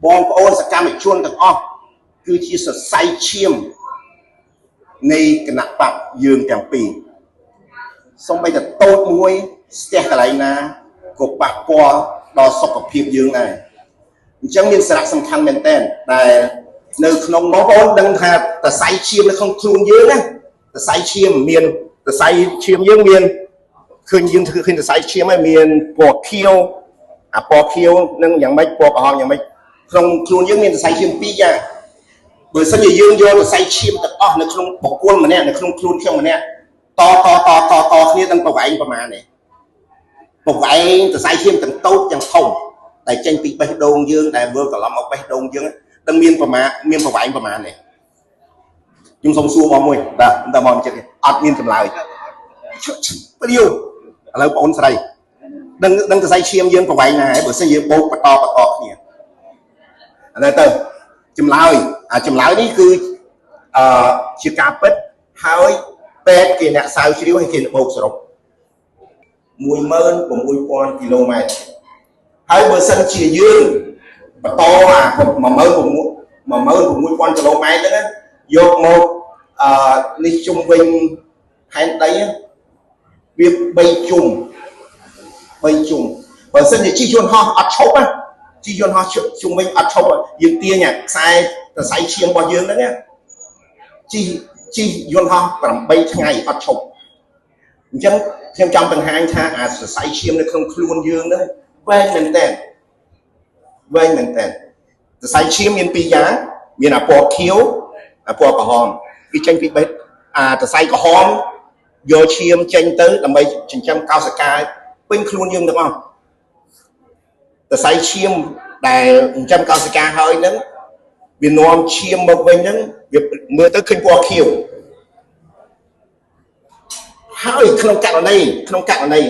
បងប្អូនសកម្មជនទាំងអស់គឺជាសរសៃឈាមនៃគណៈបកយើងទាំងពីរសូម្បីតែតូចមួយស្ទះកន្លែងណាក៏ប៉ះពាល់ដល់សុខភាពយើងដែរអញ្ចឹងមានសារៈសំខាន់មែនទែនដែលនៅក្នុងបងប្អូនដឹងថាសរសៃឈាមនៅក្នុងខ្លួនយើងណាសរសៃឈាមមានសរសៃឈាមយើងមានឃើញយើងឃើញសរសៃឈាមហើយមានពណ៌ខៀវអាពណ៌ខៀវនឹងយ៉ាងម៉េចពណ៌ក្រហមយ៉ាងម៉េចក្នុងខ្លួនយើងមានសរសៃឈាមពីរយ៉ាងបើសិនជាយើងយកសរសៃឈាមទាំងអស់នៅក្នុងបុគ្គលម្នាក់នៅក្នុងខ្លួនខ្ញុំម្នាក់តគ្នានឹងប្រវែងប្រមាណនេះប្រវែងសរសៃឈាមទាំងតូចទាំងធំតែចេញពីបេះដូងយើងដែលវិលត្រឡប់មកបេះដូងយើងនឹងមានប្រមាណមានប្រវែងប្រមាណនេះខ្ញុំសូមសួរបងមួយតែមកចិត្តអត់មានចម្លើយព្រាវឥឡូវបងអូនស្រីដឹងសរសៃឈាមយើងប្រវែងណាហើយបើសិនយើងបូកបន្តគ្នាឥឡូវទៅចម្លើយនេះគឺជាការពិតហើយពេទ្យគេអ្នកសាវជ្រាវហើយគេបូកសរុប 16,000 គីឡូម៉ែត្រហើយបើសិនជាយើងបន្ត16,000 គីឡូម៉ែត្រហ្នឹងយកមកនេះជុំវិញហែនដីវា3ជុំបើសិនជាជិះយន្តហោះអត់ឈប់ជិះយន្តហោះជុំវិញអត់ឈប់យើងទាញខ្សែសរសៃឈាមរបស់យើងហ្នឹងជិះយន្តហោះ8ថ្ងៃអត់ឈប់អញ្ចឹងខ្ញុំចង់បង្ហាញថាអាសរសៃឈាមនៅក្នុងខ្លួនយើងហ្នឹងវែងមែនតើសរសៃឈាមមាន2យ៉ាងមានអាពណ៌ខៀវអាពណ៌ក្រហមវាចេញពីបេះសរសៃក្រហមយកឈាមចេញទៅដើម្បីចិញ្ចឹមកោសិកាពេញខ្លួនយើងទាំងអស់សរសៃឈាមដែលចិញ្ចឹមកោសិកាហើយហ្នឹងវានាំឈាមមកវិញហ្នឹងវាមើលទៅឃើញពណ៌ខៀវហើយក្នុងករណី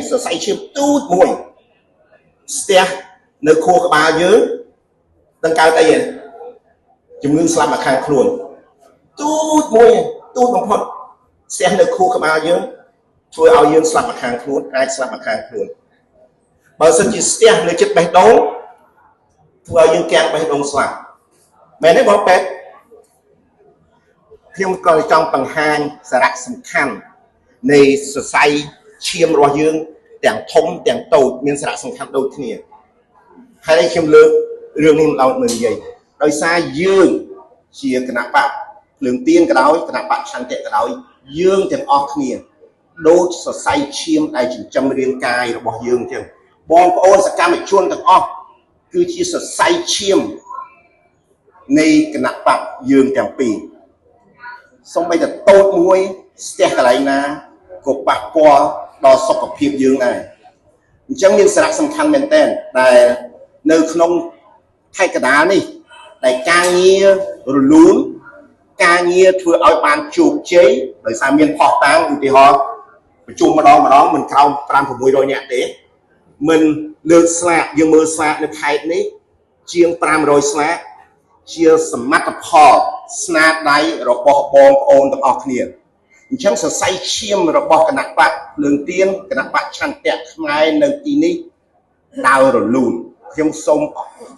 សរសៃឈាមទូចមួយស្ទះនៅខួរក្បាលយើងនឹងកើតអីជំងឺស្លាប់មកខាងខ្លួនទូចបំផុតស្ទះនៅខួរក្បាលយើងធ្វើឲ្យយើងស្លាប់មកខាងខ្លួនអាចស្លាប់មកខាងខ្លួនបើសិនជាស្ទះនៅជិតបេះដូងធ្វើឲ្យយើងកាំងបេះដូងស្លាប់មែនទេបងពេទ្យខ្ញុំក៏ចង់បង្ហាញសារៈសំខាន់នៃសរសៃឈាមរបស់យើងទាំងធំទាំងតូចមានសារៈសំខាន់ដូចគ្នាហើយខ្ញុំលើករឿងនេះមកនិយាយដោយសារយើងជាគណៈបកភ្លើងទៀនក៏ដោយគណៈបកឆន្ទៈក៏ដោយយើងទាំងអស់គ្នាដូចសរសៃឈាមដែលចិញ្ចឹមរាងកាយរបស់យើងអញ្ចឹងបងប្អូនសកម្មជនទាំងអស់គឺជាសរសៃឈាមនៃគណៈបកយើងទាំងពីរសូម្បីតែតូចមួយស្ទះកន្លែងណាក៏ប៉ះពាល់ដល់សុខភាពយើងដែរអញ្ចឹងមានសារៈសំខាន់មែនទែនដែលនៅក្នុងខេត្តកណ្ដាលនេះដែលការងាររលូនការងារធ្វើឲ្យបានជោគជ័យដោយសារមានផុសតាំងឧទាហរណ៍ប្រជុំម្ដងមិនក្រោម 500-600 នាក់ទេមិនលើកស្លាកយើងមើលស្លាកនៅខេត្តនេះជាង500ស្លាកជាសមិទ្ធផលស្នាដៃរបស់បងប្អូនទាំងអស់គ្នាអញ្ចឹងសរសៃឈាមរបស់គណៈបកភ្លើងទៀនគណៈបកឆន្ទៈខ្មែរនៅទីនេះដើររលូនខ្ញុំ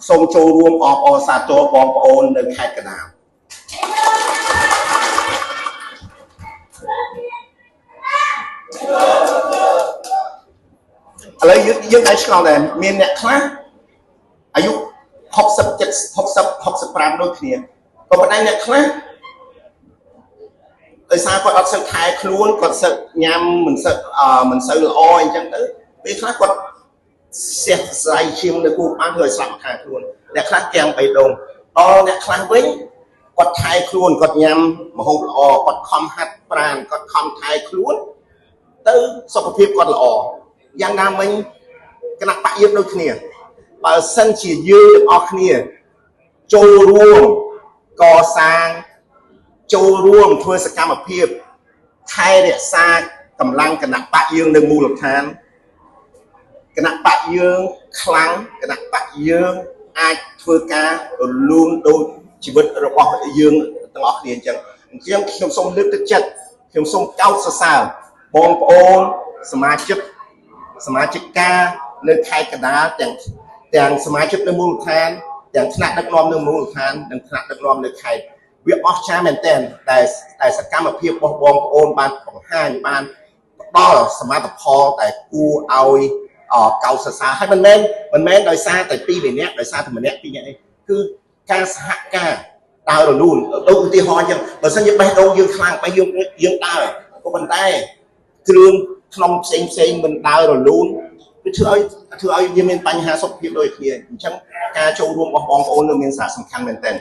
សូមចូលរួមអបអរសាទរបងប្អូននៅខេត្តកណ្ដាលឥឡូវយើងអាចឆ្លងដែរមានអ្នកខ្លះអាយុ60-65ដូចគ្នាក៏ប៉ុន្តែអ្នកខ្លះដោយសារគាត់អត់សូវខែខ្លួនគាត់សឹកញ៉ាំមិនសូវល្អអញ្ចឹងទៅពេលខ្លះគាត់ស្ទះស្រាយឈាមនៅគូបានធ្វើឲ្យស្លាប់ខាងខ្លួនអ្នកខ្លះទាំងបេះដូងដល់អ្នកខ្លះវិញគាត់ថែខ្លួនគាត់ញ៉ាំម្ហូបល្អគាត់ខំហាត់ប្រាណគាត់ខំថែខ្លួនទៅសុខភាពគាត់ល្អយ៉ាងណាមិញគណៈបកយើងដូចគ្នាបើសិនជាយើងទាំងអស់គ្នាចូលរួមកសាងចូលរួមធ្វើសកម្មភាពថែរក្សាកម្លាំងគណៈបកយើងនៅមូលដ្ឋានគណៈបកយើងខ្លាំងគណៈបកយើងអាចធ្វើការរលូនដូចជីវិតរបស់យើងទាំងអស់គ្នាអញ្ចឹងខ្ញុំសូមលើកទឹកចិត្តខ្ញុំសូមកោតសរសើរបងប្អូនសមាជិកការនៅខេត្តកណ្ដាលទាំងសមាជិកនៅមូលដ្ឋាន ទាំងថ្នាក់ដឹកនាំនៅមូលដ្ឋាននិងថ្នាក់ដឹកនាំនៅខេត្តវាអស្ចារ្យមែនទែនតែសកម្មភាពរបស់បងប្អូនបានបង្ហាញបានផ្ដល់សមិទ្ធផលតែគួរឲ្យកោតសរសើរហើយមិនមែនដោយសារតែពីរម្នាក់ដោយសារតែម្នាក់ពីរនាក់ទេគឺការសហការដើររលូនដូចឧទាហរណ៍អញ្ចឹងបើសិនជាបេះដូងយើងខ្លាំងបេះយើងដើរក៏ប៉ុន្តែគ្រឿងក្នុងផ្សេងមិនដើររលូនវាធ្វើឲ្យយើងមានបញ្ហាសុខភាពដូចគ្នាអញ្ចឹងការចូលរួមរបស់បងប្អូននៅមានសារៈសំខាន់មែនទែន